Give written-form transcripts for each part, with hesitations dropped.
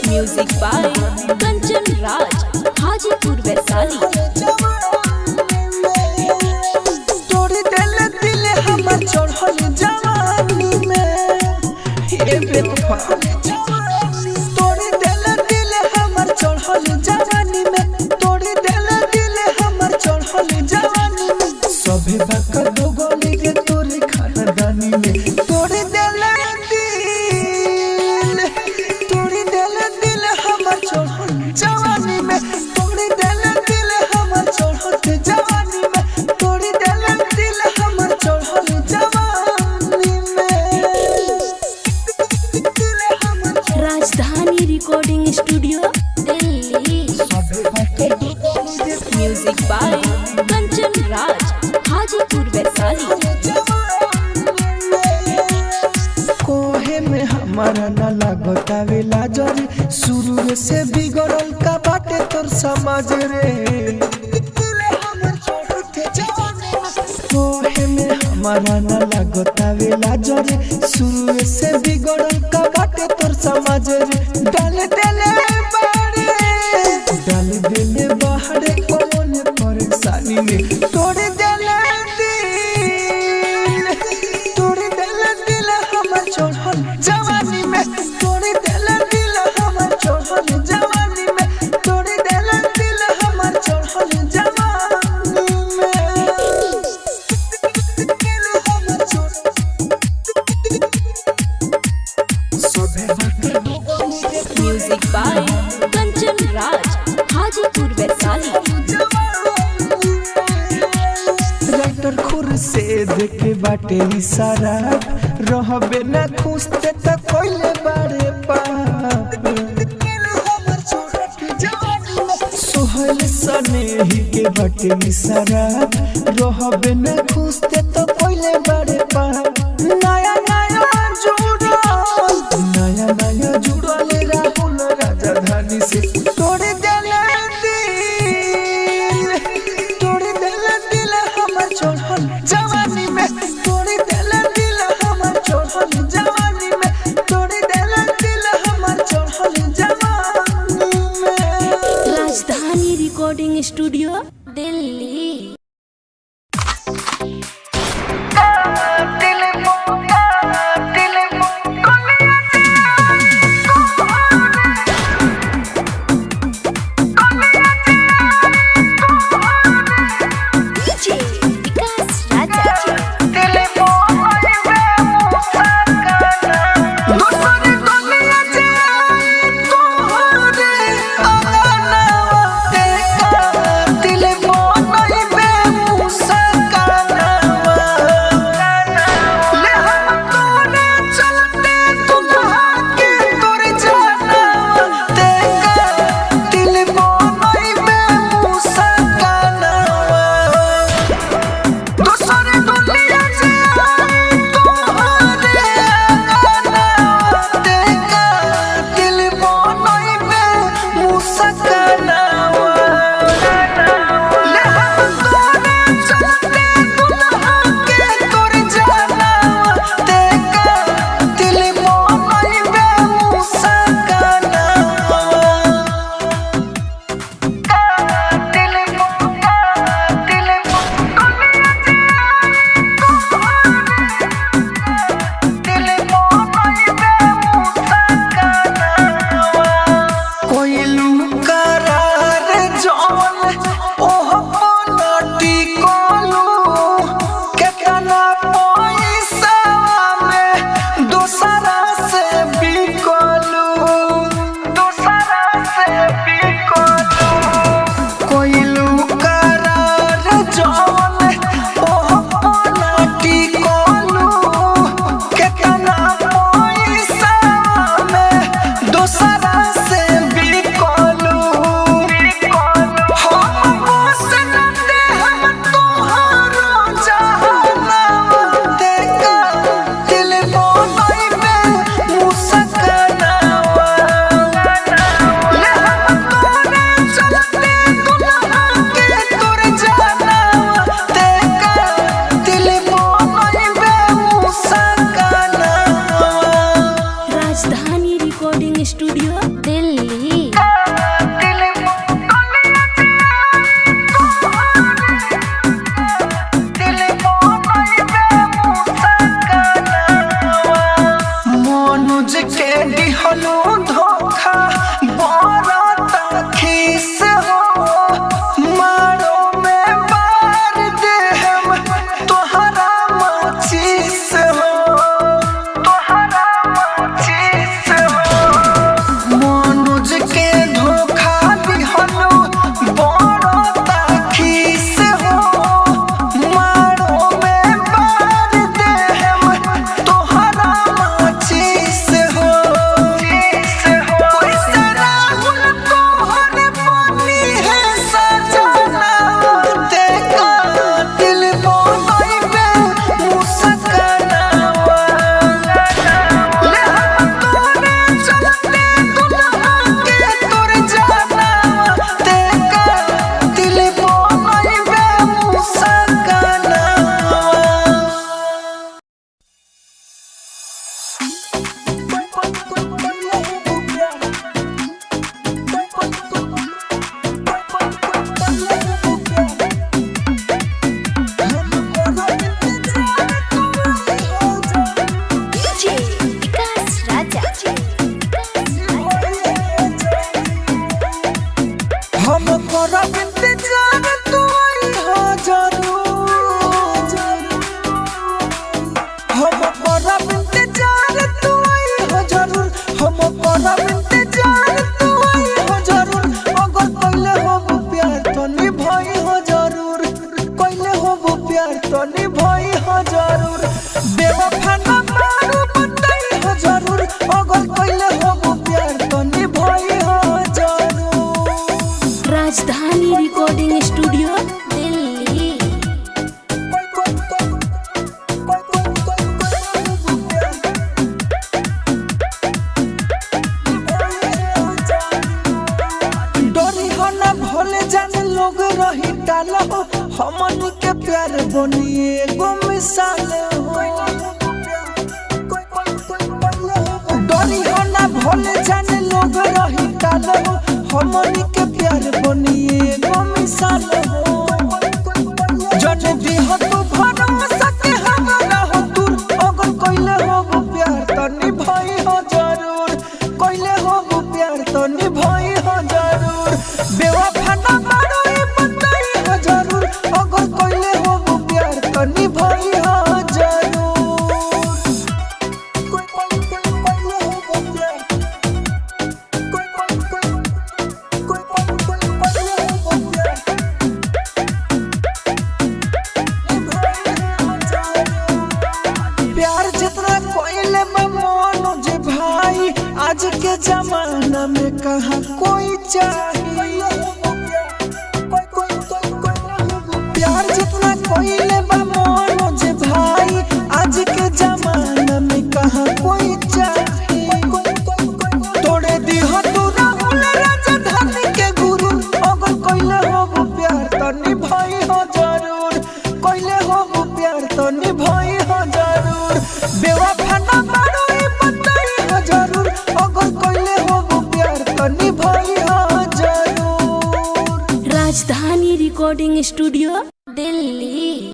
Music by Kanchan Raj, Hajipur Vaishali. तोड़ी दिल दिल हमर चढ़ल जवानी में, ये बेवफा। तोड़ी दिल दिल हमर चढ़ल जवानी में, तोड़ी दिल दिल हमर चढ़ल जवानी में। सभे बका दो गोली के तोरे खानदानी में। तोड़ी दिल दिल, तोड़ी दिल दिल हमर चढ़ल जवानी में, तोड़ी दिल दिल हमर चढ़ल जवानी में, तोड़ी दिल दिल हमर चढ़ल जवानी में। Rajdhani recording studio Delhi. Music by Kanchan Raj, Hajipur Vaishali. कोहे में हमारा न लागता वेला जरे, शुरू से बिगड़ल का बाटे तोर समाज रे। कोहे में हमारा न लागता वेला जरे, शुरू से बिगड़ल का बाटे तोर समाज रे। डाल देले बाहरे कौन परेशानी में। तोड़ देले दिल, तोड़ देले दिल हमर चढ़ल जवानी में, तोड़ देले दिल हमर चढ़ल जवानी में, तोड़ देले दिल हमर चढ़ल जवानी में। Music by Kanchan Raj, Hajipur Vaishali. Writer खुर से देखे बाटे इशारा, रहबे ना खुशते त कोइले बारे पाप। सोहल सने ही के बाटे इशारा, रहबे ना खुशते त कोइले बारे पाप। नया नया जुड़ल राहुल राजधानी से। तोड़ देले दिल, तोड़ देले दिल हमर चढ़ल जवानी में, तोड़ देले दिल हमर चढ़ल जवानी में, तोड़ देले दिल हमर चढ़ल जवानी में। Rajdhani recording studio Delhi. प्यार तो निभाई हो जरूर बेवफा ना मारू बताई हो जरूर अगर कइले हो प्यार तो निभाई हो जरूर। राजधानी रिकॉर्डिंग स्टूडियो दिल्ली। डरी हो ना भोले जाने लोग रही डाल हो हमन के प्यार बनिए एगो मिसाल हो। डरी हो ना भोले जाने लोग रही डाल हो हमन के प्यार बनिए एगो मिसाल हो। जन दी हो तू भरोसा के हमारा हो दूर अगर कइले हो प्यार तो निभाई हो जरूर कइले हो प्यार तो निभाई हो जरूर बेवफा ना मारो ये बताई हो जरूर अगर कइले हो प्यार तो निभाई हो जरूर। प्यार जितना कोइले मानो जे भाई आज के जमाना में कहाँ कोई चाहिए। प्यार जितना कोइले मानो जे भाई आज के जमाना में कहाँ कोई चाहिए। तोड़े दी हो तू राहुल राजधानी के गुरु अगर कइले हो प्यार तो निभाई हो जरूर कइले हो प्यार तो निभाई हो जरूर बेवफा ना मारो ये बताई हो जरूर अगर कइले हो प्यार तो निभाई हो जरूर। राजधानी रिकॉर्डिंग स्टूडियो दिल्ली।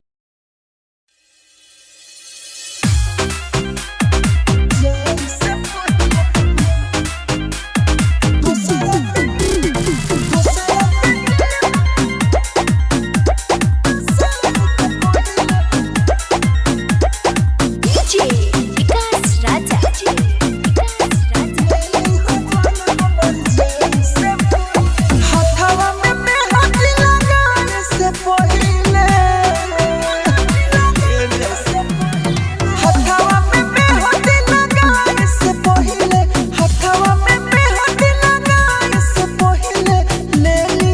डीजे विकास राजा। हथवा में मेहंदी लगाने से पहिले हथवा में मेहंदी लगाने से पहिले हथवा में मेहंदी लगाने से पहिले ले ली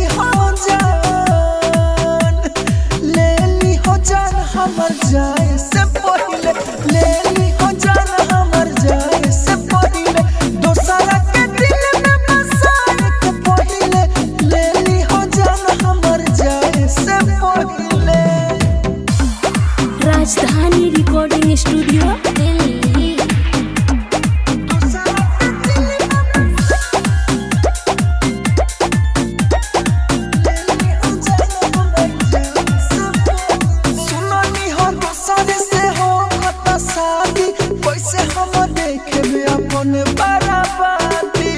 हो जान हमर जाए से पहिले ले ली हो जान हमर जाए से पहिले दोसरा के दिल में बसाए के पहिले ले ली हो जान हमर जाए से पहिले। राजधानी रिकॉर्डिंग स्टूडियो दिल्ली। सुननी हो दूसरे से हो खता शादी कैसे हम देखबे अपन बराबरी।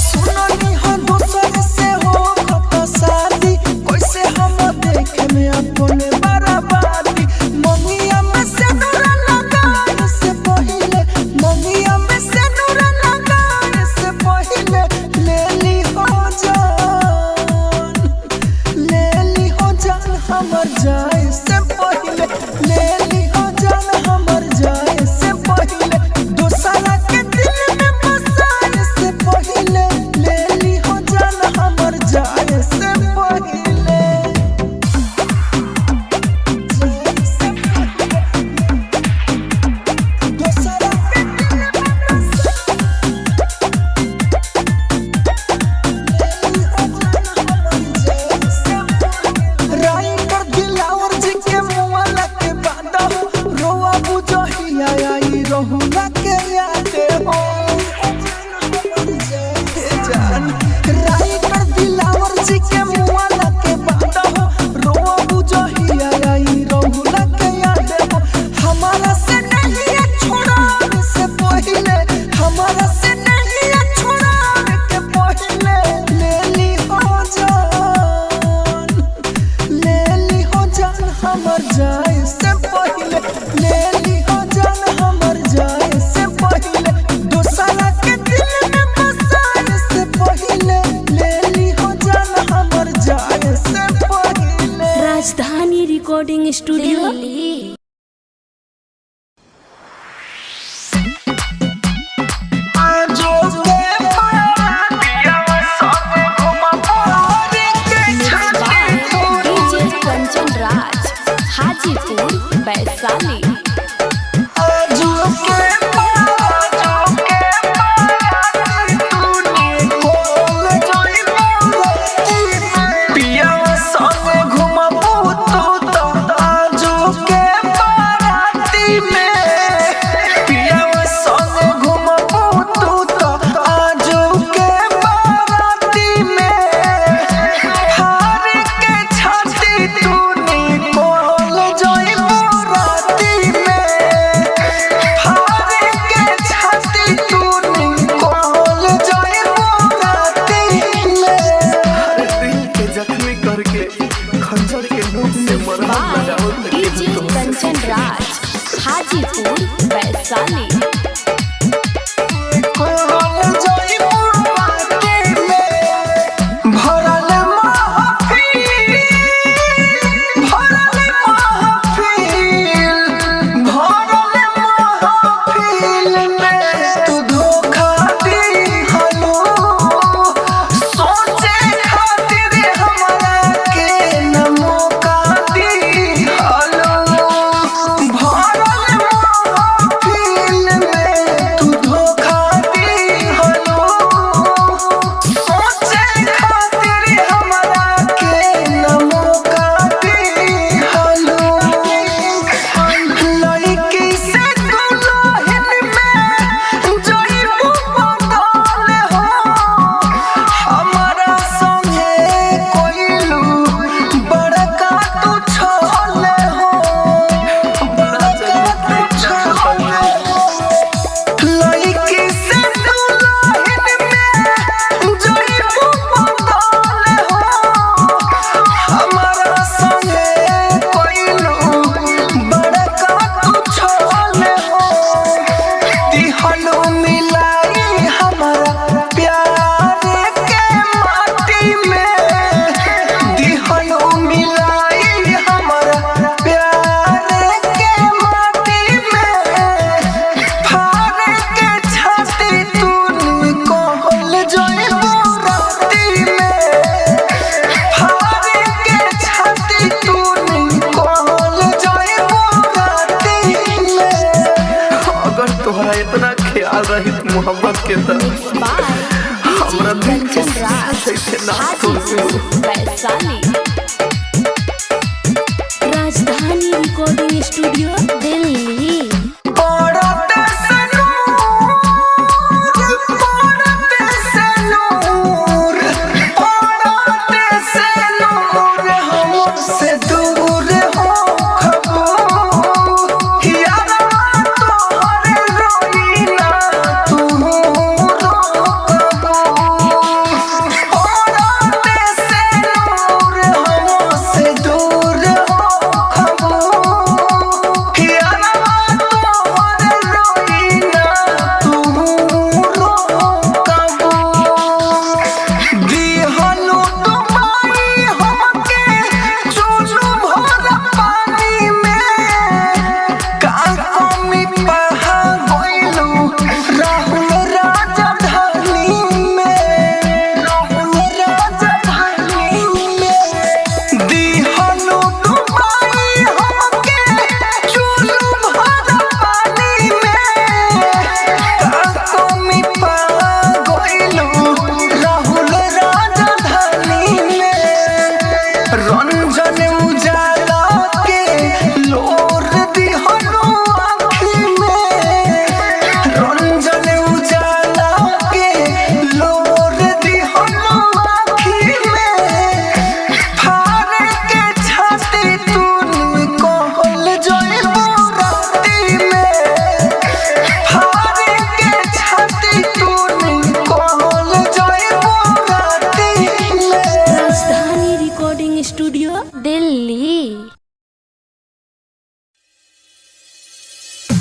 सुननी हो दूसरे से हो खता शादी कैसे हम देखबे अपन बराबरी। मंगिया में से नूरा लगाने से पहिले मंगिया में से नूरा लगाने से पहिले ले ली हो जान हमर जाए से पहिले ले ली हो जान हमर जाए से पहिले दोसरा के दिल में बसाए से पहिले ले ली हो जान हमर जाए से पहिले। दोसरा के दिल में writer Dilawar recording studio Delhi. DJ Kanchan Raj Hajipur Vaishali. DJ Kanchan Raj Hajipur Vaishali. इतना ख्याल रहित मोहब्बत के तरफ हमरा दिल के कैसे ना वैशाली। राजधानी रिकॉर्डिंग स्टूडियो दिल्ली।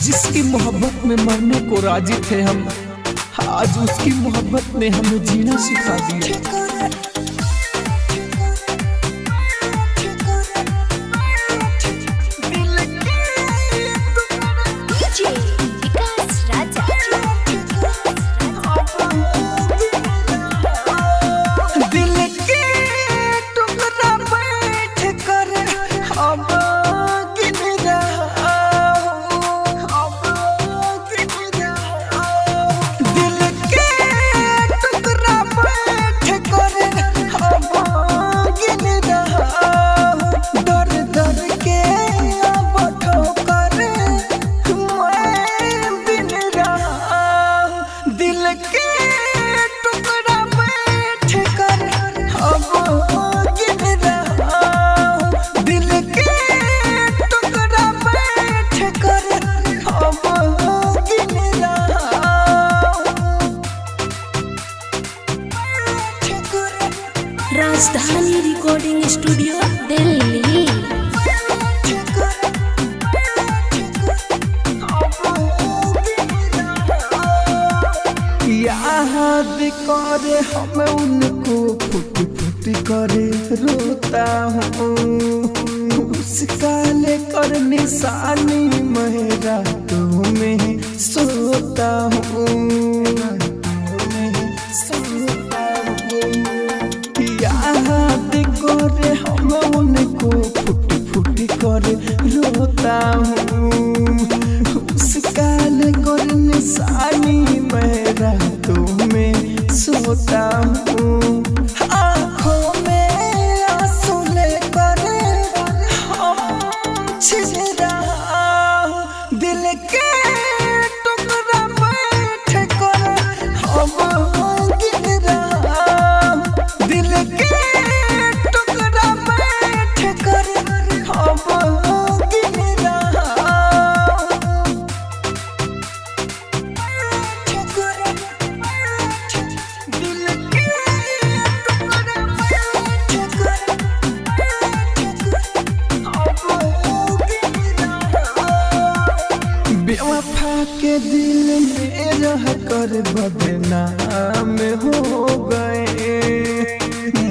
जिसकी मोहब्बत में मरने को राजी थे हम, आज उसकी मोहब्बत ने हमें जीना सिखा दिया। स्टूडियो दिल्ली। याद करे हम उनको फुट फुट करे रोता हूँ, उसका लेकर निशानी मेरा तुम्हें सोता हूँ। याद करे हम उनको फुट फुट करे रोता हूँ, उसका लेकर निशानी मेरा तुम्हें सोता हूँ। आँखों में आंसू लेकर हम छिल रहा हूँ, दिल के टुकड़ा बैठ कर हम गिर रहा हूँ, दिल के टुकड़ा बैठ कर हम गिर रहा हूँ। बेवफा के दिल में रह कर बदनाम हो गए,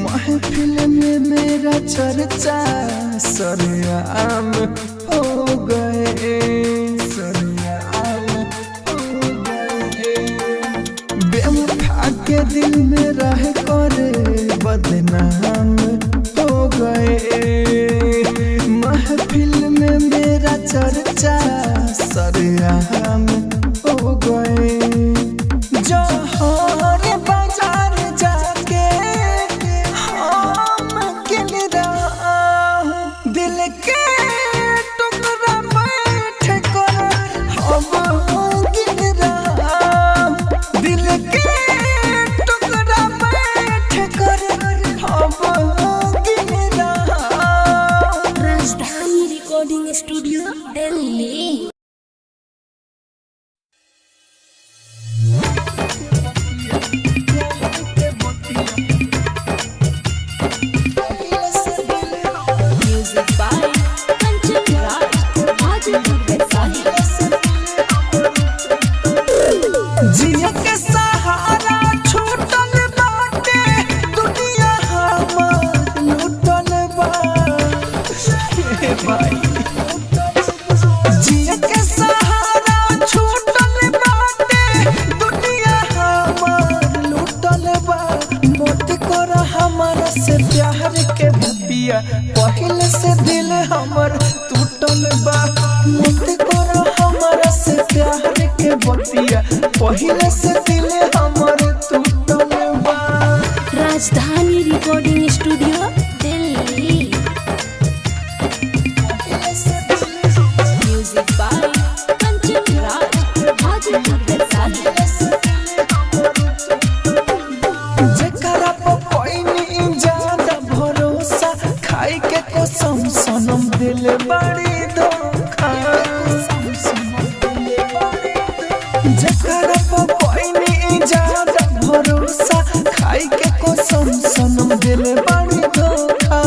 महफिल में मेरा चर्चा सरेआम हो गए, सरेआम हो गए। बेवफा के दिल में रह कर बदनाम हो गए, महफिल में मेरा चर्चा सरेआम हो गए। जौहर बाजार जाके हम गिन रहा हूँ, दिल के टुकड़ा बैठ कर हम गिन रहा हूँ, दिल के टुकड़ा बैठ कर हम गिन रहा हूँ। Rajdhani recording studio Delhi. Music by Kanchan Raj Hajipur Vaishali. जिया के सहारा छूटल बाटे, दुनिया हमार लूटल बा। हे भाई जिया के सहारा छूटल बाटे, दुनिया हमार लूटल बा। मोती कर हमारा से प्यार के भतिया, पहले से दिल हमर टूटल बा। मोती कर हमारा से प्यार के बतिया, पहले से दिल हमर टूटल बा। Rajdhani recording studio Delhi. Music by Kanchan Raj Hajipur Vaishali. जेकरा पर कोई नहीं ज्यादा भरोसा, खाई के कसम सनम दिल बड़ी धोखा। जेकरा पर कोई नहीं ज्यादा भरोसा, खाई के कसम सनम दिल बड़ी धोखा।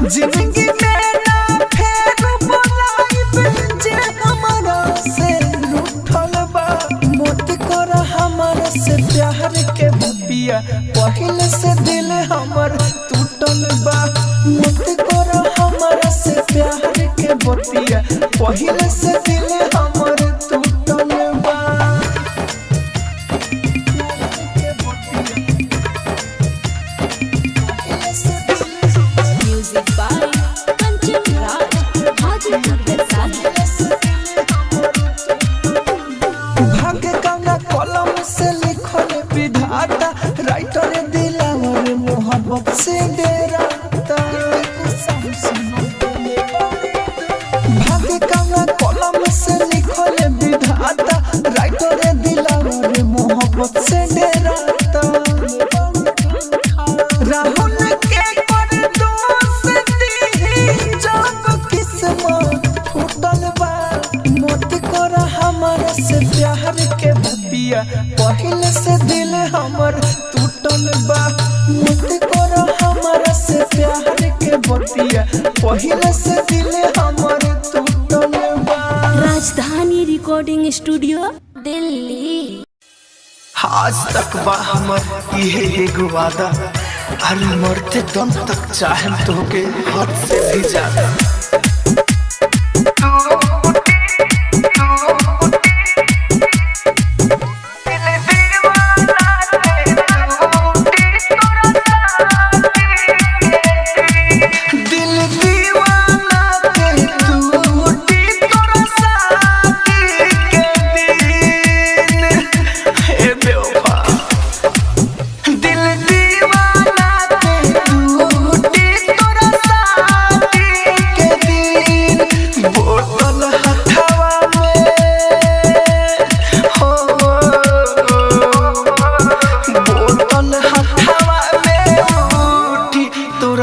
जिंदगी में ना फेर बुलाइब जे हमारा से रूठल बा। मोत कर हमारा से प्यार के भतिया, पहले से दिल हमर टूटल बा। मोत कर हमारा से प्यार के बतिया, पहले से दिल हमर टूटल बा। Music by Kanchan Raj Hajipur Vaishali. भाग्य कौना कलम से लिखल विधाता, राइटर दिलावर मोहब्बत से डेराता। भाग्य कौना कलम से लिखल विधाता, राइटर दिलावर मोहब्बत से डेराता। राहुल के कर दोस्ती जब किस्मत फूटल बा। मोत कर हमारा से प्यार के भतिया, पहले से दिल हमर टूटल बा। मोत कर हमारा पहले से दिल हमर टूटल बा। Rajdhani recording studio Delhi. आज तक बा हमर ये एगो वादा, अरे मरते दम तक चाहे तोके हद से भी ज्यादा।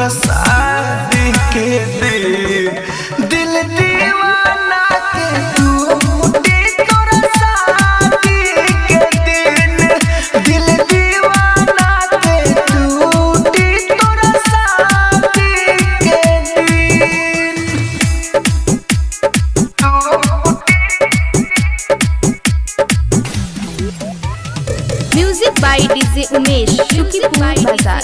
शादी के दिन दिल दीवाना के टूटी, तोरा शादी के दिन दिल दीवाना के टूटी, तोरा शादी के दिन। म्यूजिक बाय डीजे उमेश, शुक्रिया बाजार।